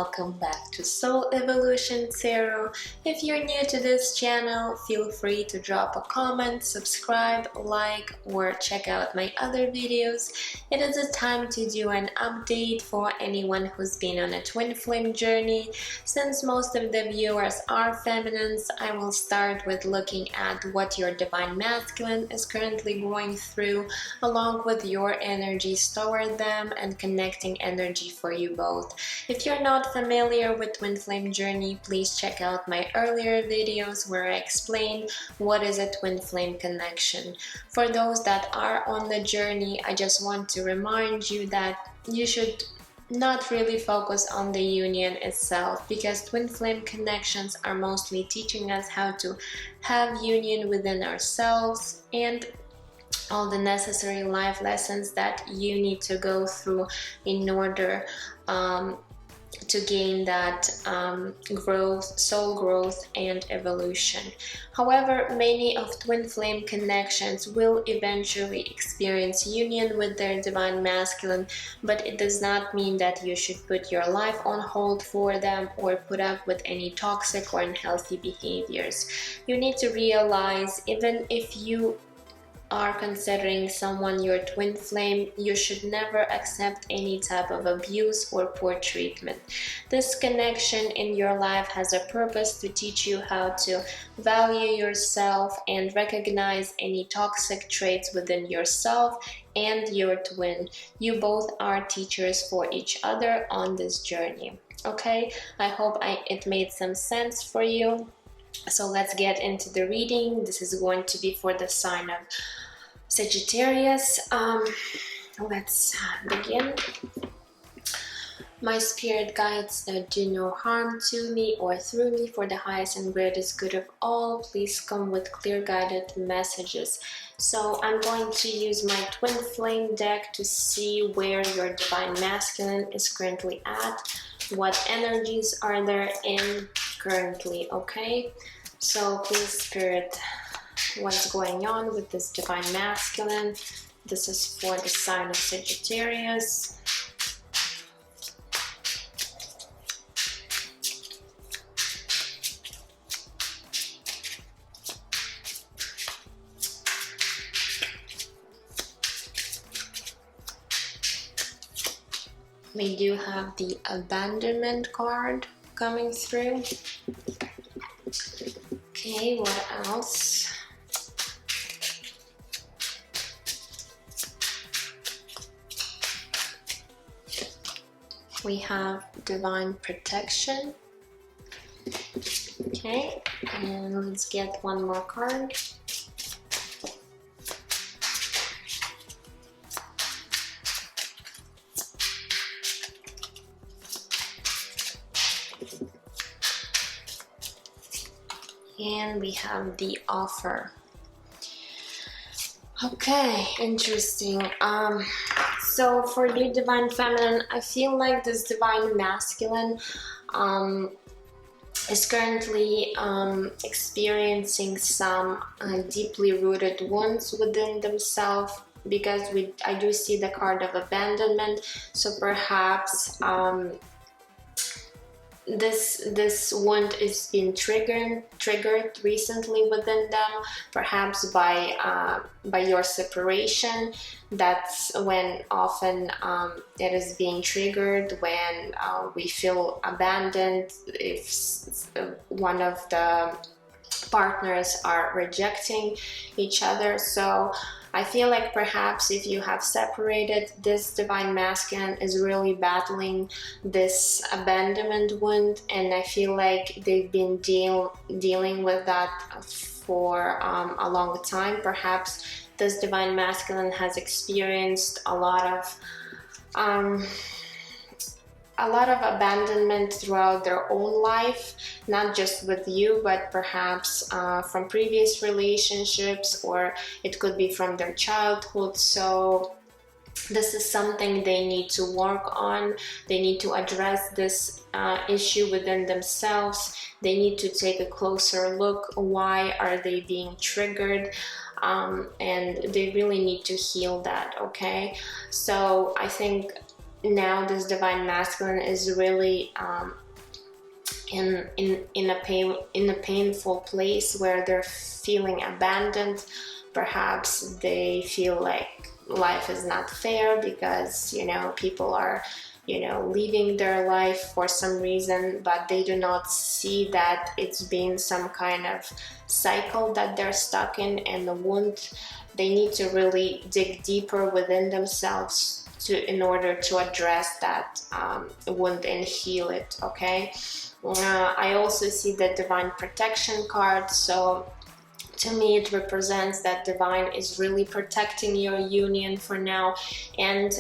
welcome back to Soul Evolution Tarot. If you're new to this channel, feel free to drop a comment, subscribe, like, or check out my other videos. It is a time to do an update for anyone who's been on a twin flame journey. Since most of the viewers are feminines, I will start with looking at what your divine masculine is currently going through, along with your energies toward them and connecting energy for you both. If you're not familiar with twin flame journey, please check out my earlier videos where I explain what is a twin flame connection. For those that are on the journey, I just want to remind you that you should not really focus on the union itself, because twin flame connections are mostly teaching us how to have union within ourselves and all the necessary life lessons that you need to go through in order to gain that growth, soul growth and evolution. However, many of twin flame connections will eventually experience union with their divine masculine, but it does not mean that you should put your life on hold for them or put up with any toxic or unhealthy behaviors. You need to realize, even if you are considering someone your twin flame, you should never accept any type of abuse or poor treatment. This connection in your life has a purpose to teach you how to value yourself and recognize any toxic traits within yourself and your twin. You both are teachers for each other on this journey. Okay, I hope it made some sense for you. So let's get into the reading. This is going to be for the sign of Sagittarius. Let's begin. My spirit guides do no harm to me or through me for the highest and greatest good of all. Please come with clear guided messages. So I'm going to use my twin flame deck to see where your divine masculine is currently at, what energies are there in currently. Okay, so please spirit, what's going on with this divine masculine? This is for the sign of Sagittarius. We do have the abandonment card coming through. Okay, what else? We have divine protection. Okay, and let's get one more card. And we have the offer. Okay, interesting. So for you divine feminine, I feel like this divine masculine is currently experiencing some deeply rooted wounds within themselves, because I do see the card of abandonment. So perhaps this wound is being triggered recently within them, perhaps by your separation. That's when often it is being triggered, when we feel abandoned, if one of the partners are rejecting each other. So I feel like perhaps if you have separated, this divine masculine is really battling this abandonment wound, and I feel like they've been dealing with that for a long time. Perhaps this divine masculine has experienced a lot of abandonment throughout their own life, not just with you, but perhaps from previous relationships, or it could be from their childhood. So this is something they need to work on. They need to address this issue within themselves. They need to take a closer look. Why are they being triggered? And they really need to heal that. Okay, so I think now this divine masculine is really in a painful place where they're feeling abandoned. Perhaps they feel like life is not fair because, you know, people are, you know, living their life for some reason, but they do not see that it's been some kind of cycle that they're stuck in, and the wound, they need to really dig deeper within themselves in order to address that wound and heal it. Okay, I also see the divine protection card, so to me it represents that divine is really protecting your union for now. And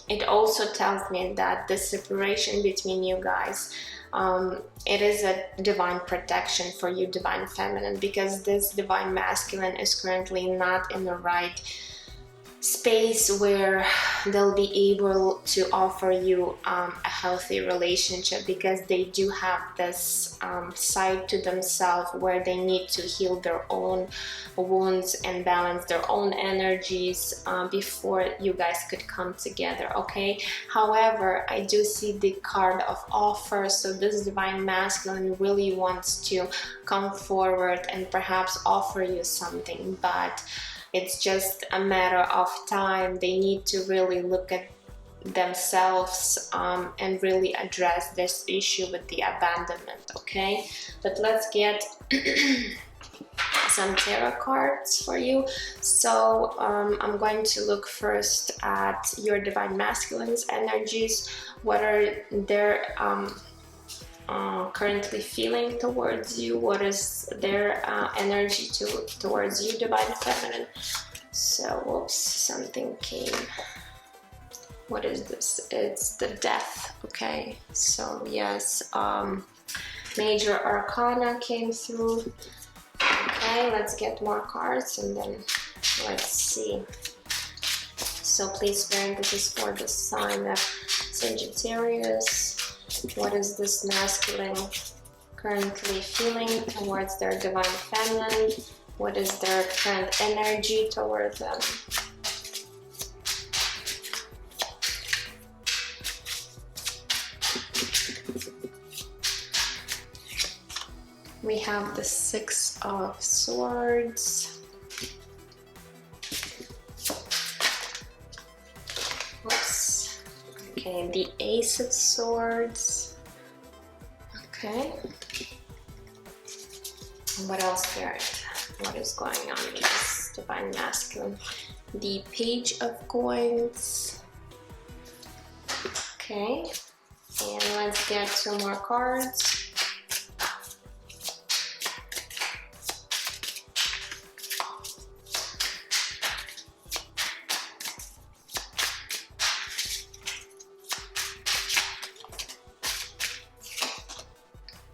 it also tells me that the separation between you guys, it is a divine protection for you, divine feminine, because this divine masculine is currently not in the right space where they'll be able to offer you a healthy relationship, because they do have this side to themselves where they need to heal their own wounds and balance their own energies before you guys could come together. Okay, however, I do see the card of offer, so this divine masculine really wants to come forward and perhaps offer you something, but it's just a matter of time. They need to really look at themselves and really address this issue with the abandonment. Okay, but let's get some tarot cards for you. So I'm going to look first at your divine masculine's energies. What are their currently feeling towards you? What is their energy towards you, divine feminine? So, whoops, something came. What is this? It's the death. Okay, so yes, major arcana came through. Okay, let's get more cards and then let's see. So please bear, this is for the sign of Sagittarius. What is this masculine currently feeling towards their divine feminine? What is their current energy towards them? We have the Six of Swords. Oops. Okay, the Ace of Swords. Okay. What else here? What is going on with this divine masculine? The Page of Coins. Okay. And let's get two more cards.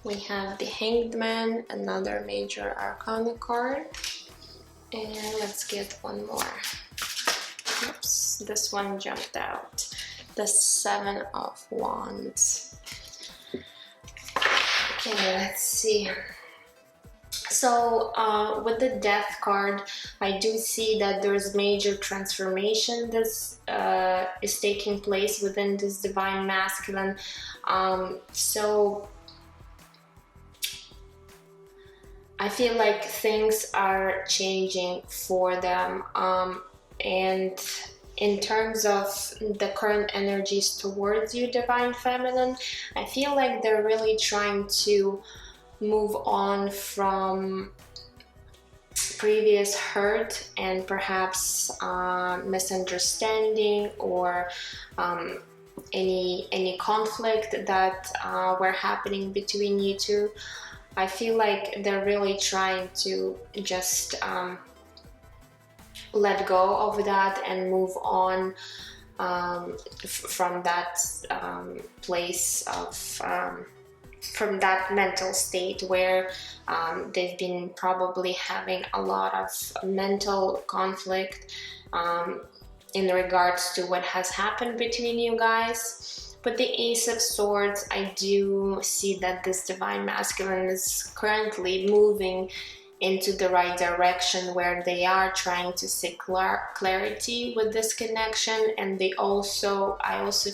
We have the Hanged Man, another major arcana card. And let's get one more. Oops, this one jumped out. The Seven of Wands. Okay, let's see. So with the Death card, I do see that there's major transformation this is taking place within this divine masculine. So I feel like things are changing for them, and in terms of the current energies towards you, divine feminine, I feel like they're really trying to move on from previous hurt and perhaps misunderstanding or any conflict that were happening between you two. I feel like they're really trying to just let go of that and move on from that place of from that mental state where they've been probably having a lot of mental conflict in regards to what has happened between you guys. But the Ace of Swords, I do see that this divine masculine is currently moving into the right direction, where they are trying to seek clarity with this connection. And I also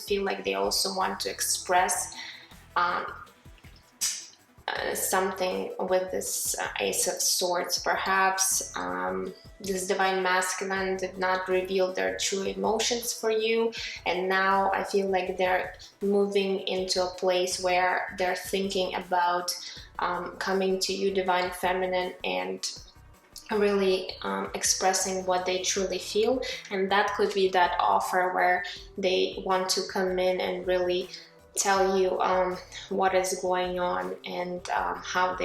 feel like they also want to express something with this Ace of Swords. Perhaps this Divine Masculine did not reveal their true emotions for you, and now I feel like they're moving into a place where they're thinking about coming to you, Divine Feminine, and really expressing what they truly feel. And that could be that offer where they want to come in and really tell you what is going on, and how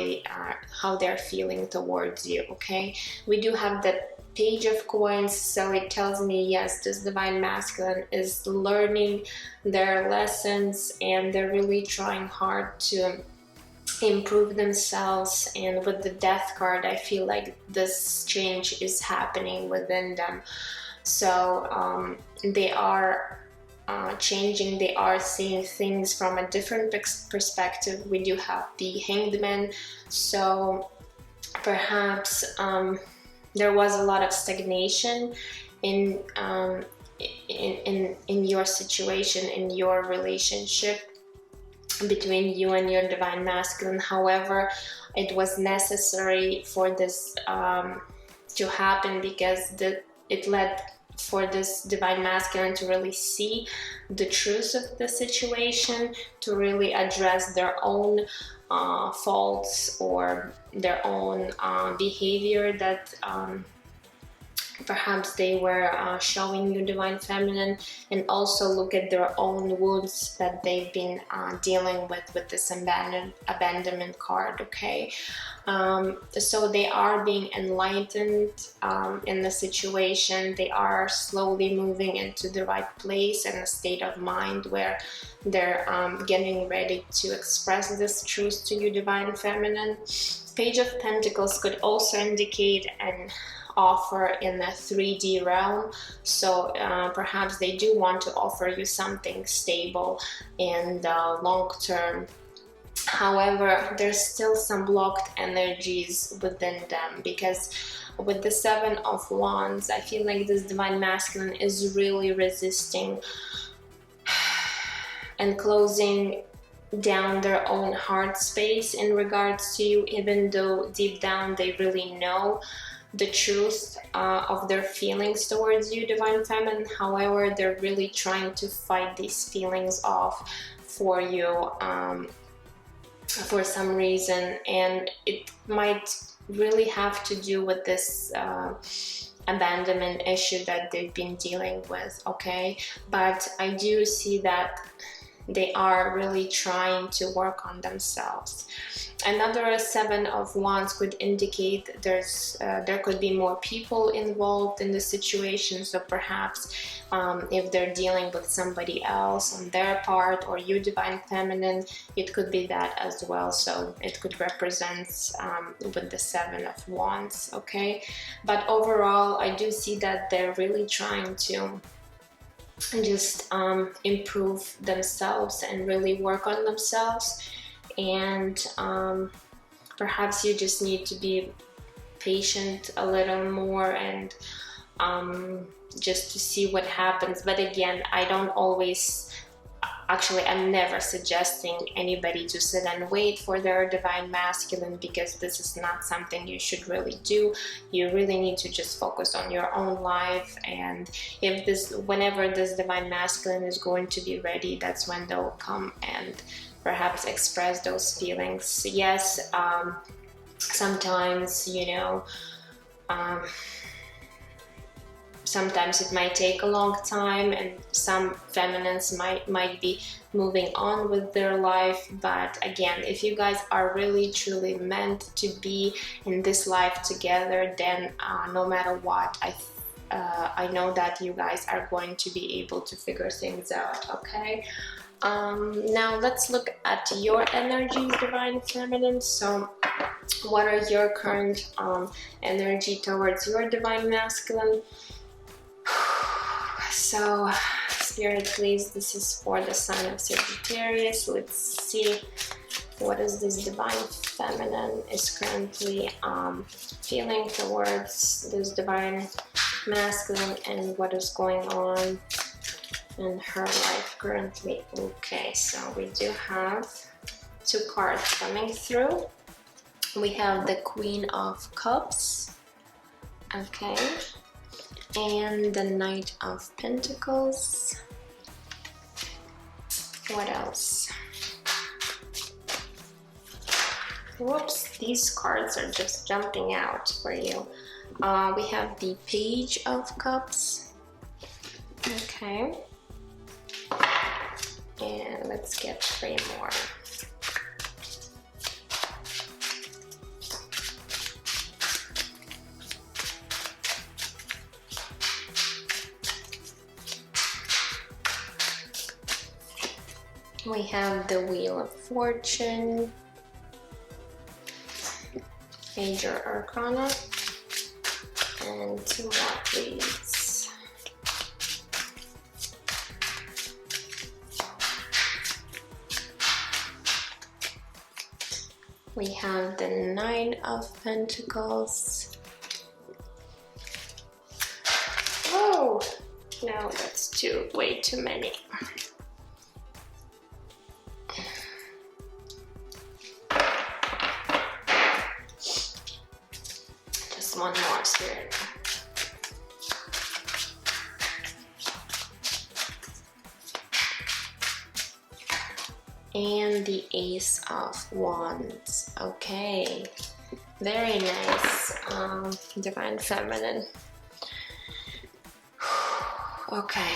they're feeling towards you. Okay, we do have the Page of Coins, so it tells me, yes, this Divine Masculine is learning their lessons, and they're really trying hard to improve themselves. And with the Death card, I feel like this change is happening within them. So they are changing, they are seeing things from a different perspective. We do have the Hanged Man, so perhaps there was a lot of stagnation in your situation, in your relationship between you and your Divine Masculine. However, it was necessary for this to happen, because it led for this Divine Masculine to really see the truth of the situation, to really address their own faults or their own behavior that perhaps they were showing you, Divine Feminine, and also look at their own wounds that they've been dealing with this abandonment card. Okay, so they are being enlightened in the situation. They are slowly moving into the right place and a state of mind where they're getting ready to express this truth to you, Divine Feminine. Page of Pentacles could also indicate an offer in the 3D realm, so perhaps they do want to offer you something stable and long-term. However, there's still some blocked energies within them, because with the Seven of Wands, I feel like this Divine Masculine is really resisting and closing down their own heart space in regards to you, even though deep down they really know the truth of their feelings towards you, Divine Feminine. However, they're really trying to fight these feelings off for you for some reason, and it might really have to do with this abandonment issue that they've been dealing with. Okay, but I do see that they are really trying to work on themselves. Another Seven of Wands could indicate there could be more people involved in the situation. So perhaps if they're dealing with somebody else on their part, or you, Divine Feminine, it could be that as well. So it could represent with the Seven of Wands. Okay, but overall, I do see that they're really trying to just improve themselves and really work on themselves. And perhaps you just need to be patient a little more, and just to see what happens. But again, I don't always, actually I'm never suggesting anybody to sit and wait for their Divine Masculine, because this is not something you should really do. You really need to just focus on your own life, and whenever this Divine Masculine is going to be ready, that's when they'll come and perhaps express those feelings. Yes, sometimes, sometimes it might take a long time, and some feminines might be moving on with their life. But again, if you guys are really truly meant to be in this life together, then no matter what, I know that you guys are going to be able to figure things out. Okay, now let's look at your energies, Divine Feminine. So what are your current energy towards your Divine Masculine? So Spirit, please, this is for the sign of Sagittarius. Let's see what is this divine feminine is currently feeling towards this divine masculine, and what is going on in her life currently. Okay, so we do have 2 cards coming through. We have the Queen of Cups, okay, and the Knight of Pentacles. What else? Whoops, these cards are just jumping out for you. We have the Page of Cups, okay, and let's get 3 more. We have the Wheel of Fortune, Major Arcana, and 2 more, please. We have the Nine of Pentacles. Oh, no, that's way too many. One more, Spirit. And the Ace of Wands. Okay, very nice. Divine Feminine. Okay.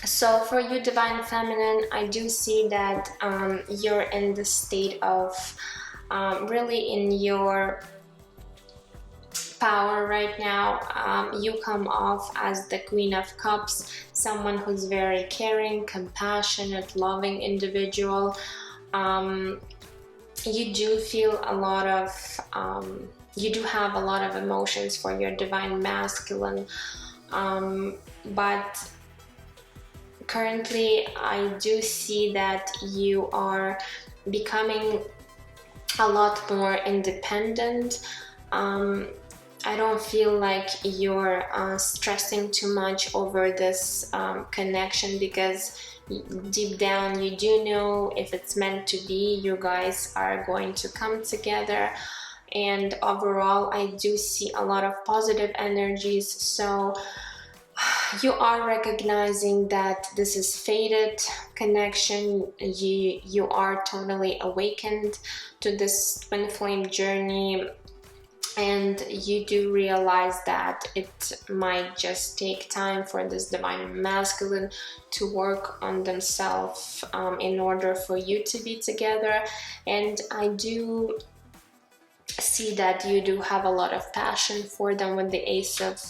So for you, Divine Feminine, I do see that you're in the state of really in your power right now. You come off as the Queen of Cups, someone who's very caring, compassionate, loving individual. You do feel a lot of, you do have a lot of emotions for your Divine Masculine, but currently I do see that you are becoming a lot more independent. I don't feel like you're stressing too much over this connection, because deep down you do know if it's meant to be, you guys are going to come together. And overall, I do see a lot of positive energies. So you are recognizing that this is fated connection. You are totally awakened to this twin flame journey, and you do realize that it might just take time for this Divine Masculine to work on themselves in order for you to be together. And I do see that you do have a lot of passion for them with the Ace of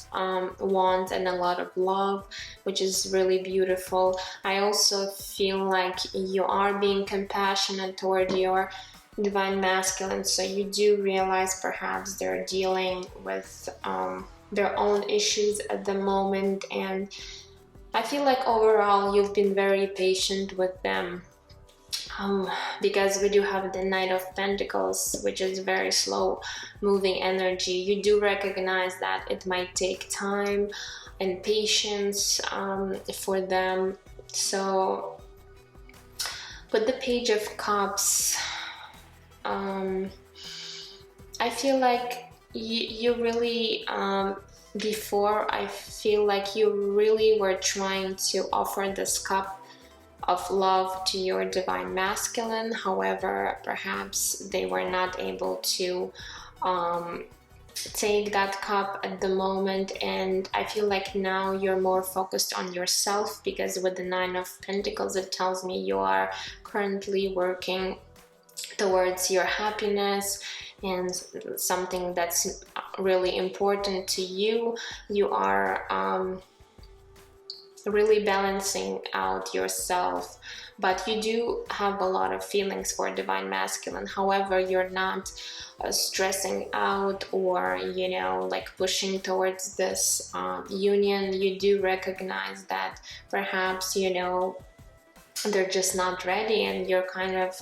Wands, and a lot of love, which is really beautiful. I also feel like you are being compassionate toward your Divine Masculine, so you do realize perhaps they're dealing with their own issues at the moment, and I feel like overall you've been very patient with them. Because we do have the Knight of Pentacles, which is very slow moving energy. You do recognize that it might take time and patience for them. So with the Page of Cups, I feel like you really before, I feel like you really were trying to offer this cup of love to your Divine Masculine. However, perhaps they were not able to take that cup at the moment, and I feel like now you're more focused on yourself, because with the Nine of Pentacles it tells me you are currently working towards your happiness and something that's really important to you. You are really balancing out yourself, but you do have a lot of feelings for Divine Masculine. However, you're not stressing out or, you know, like pushing towards this union. You do recognize that perhaps, you know, they're just not ready, and you're kind of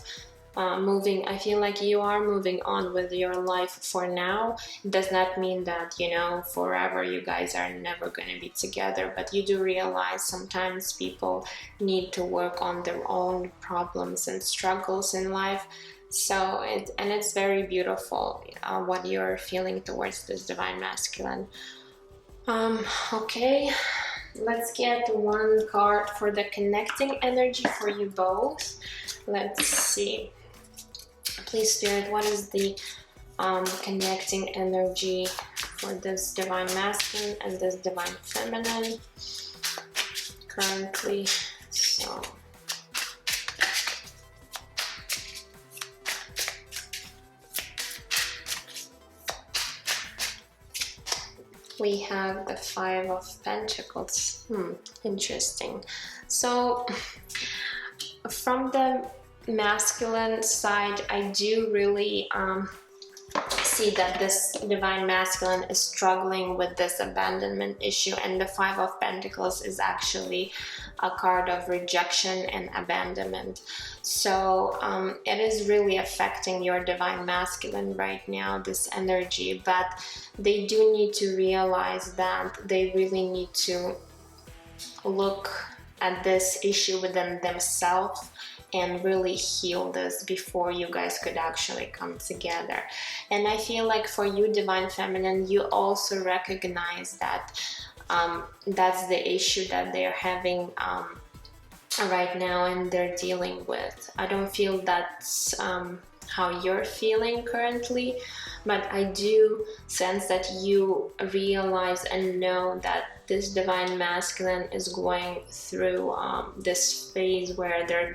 moving. I feel like you are moving on with your life for now. It does not mean that, you know, forever you guys are never going to be together, but you do realize sometimes people need to work on their own problems and struggles in life. So it's very beautiful what you're feeling towards this divine masculine. Okay, let's get one card for the connecting energy for you both. Let's see. Please, Spirit, what is the connecting energy for this divine masculine and this divine feminine currently? So we have the Five of Pentacles. Interesting. So from the masculine side, I do really see that this divine masculine is struggling with this abandonment issue, and the Five of Pentacles is actually a card of rejection and abandonment. So it is really affecting your divine masculine right now, this energy, but they do need to realize that they really need to look at this issue within themselves and really heal this before you guys could actually come together. And I feel like for you, divine feminine, you also recognize that that's the issue that they're having right now and they're dealing with. I don't feel that's how you're feeling currently, but I do sense that you realize and know that this divine masculine is going through this phase where they're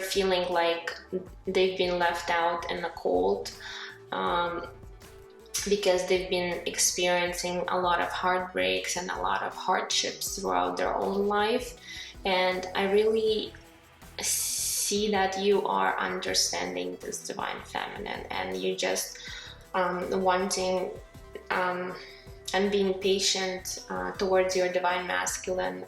feeling like they've been left out in the cold, because they've been experiencing a lot of heartbreaks and a lot of hardships throughout their own life. And I really see that you are understanding this divine feminine, and you just wanting and being patient towards your divine masculine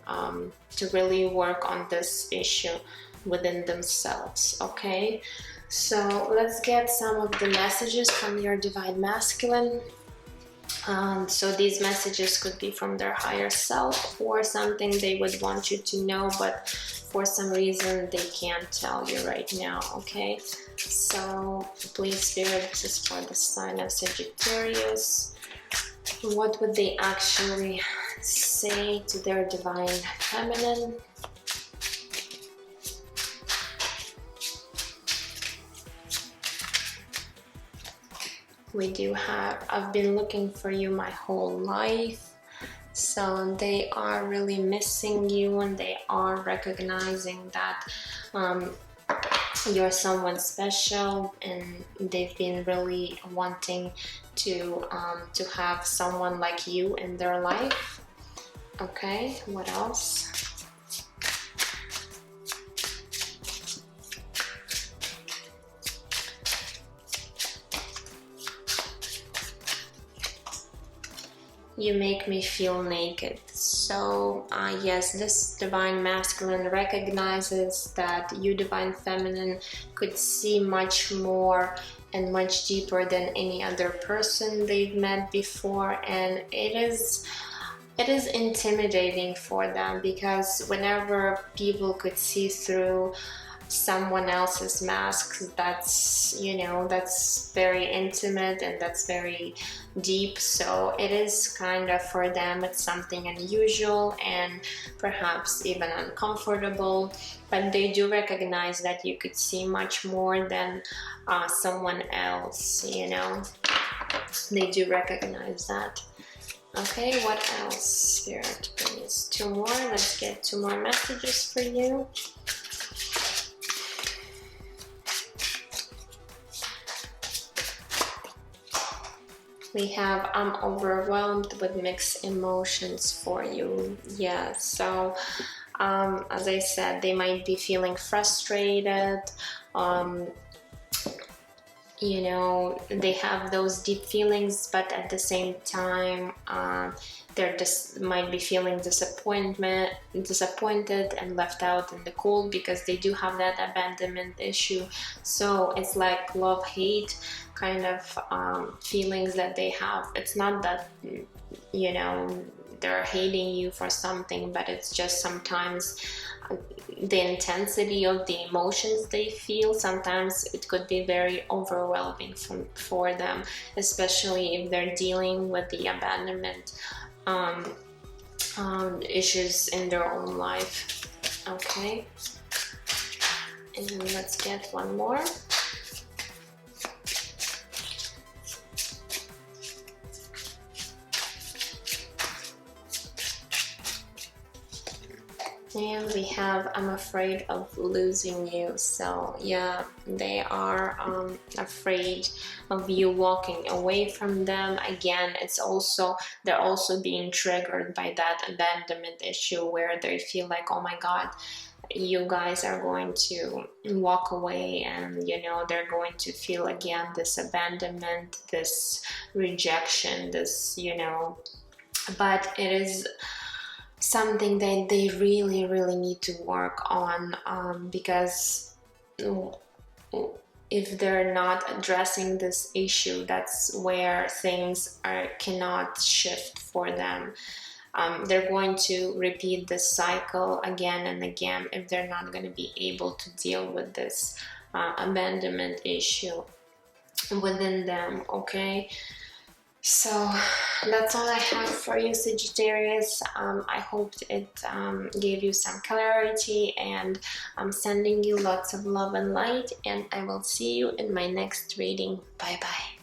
to really work on this issue within themselves. Okay, so let's get some of the messages from your divine masculine. So these messages could be from their higher self or something they would want you to know, but for some reason they can't tell you right now. Okay, so please, Spirit, this is for the sign of Sagittarius. What would they actually say to their divine feminine? We do have, I've been looking for you my whole life. So they are really missing you, and they are recognizing that you're someone special, and they've been really wanting to have someone like you in their life. Okay, what else? You make me feel naked. So yes, this divine masculine recognizes that you, divine feminine, could see much more and much deeper than any other person they've met before, and it is intimidating for them, because whenever people could see through someone else's mask, that's, you know, that's very intimate and that's very deep. So it is kind of, for them, it's something unusual and perhaps even uncomfortable, but they do recognize that you could see much more than someone else, you know. They do recognize that. Okay, what else, Spirit? Please, two more. Let's get two more messages for you. We have, I'm overwhelmed with mixed emotions for you. Yeah, so as I said, they might be feeling frustrated. you know, they have those deep feelings, but at the same time they're just might be feeling disappointed and left out in the cold, because they do have that abandonment issue. So it's like love-hate kind of feelings that they have. It's not that, you know, they're hating you for something, but it's just sometimes the intensity of the emotions they feel, sometimes it could be very overwhelming for them, especially if they're dealing with the abandonment issues in their own life. Okay, and let's get one more. And we have, I'm afraid of losing you. So yeah, they are afraid of you walking away from them. Again, it's also, they're also being triggered by that abandonment issue, where they feel like, oh my God, you guys are going to walk away, and you know, they're going to feel again this abandonment, this rejection, this, you know. But it is something that they really need to work on, because if they're not addressing this issue, that's where things cannot shift for them. They're going to repeat this cycle again and again if they're not going to be able to deal with this abandonment issue within them. Okay, so that's all I have for you, Sagittarius. I hope it gave you some clarity, and I'm sending you lots of love and light, and I will see you in my next reading. Bye bye.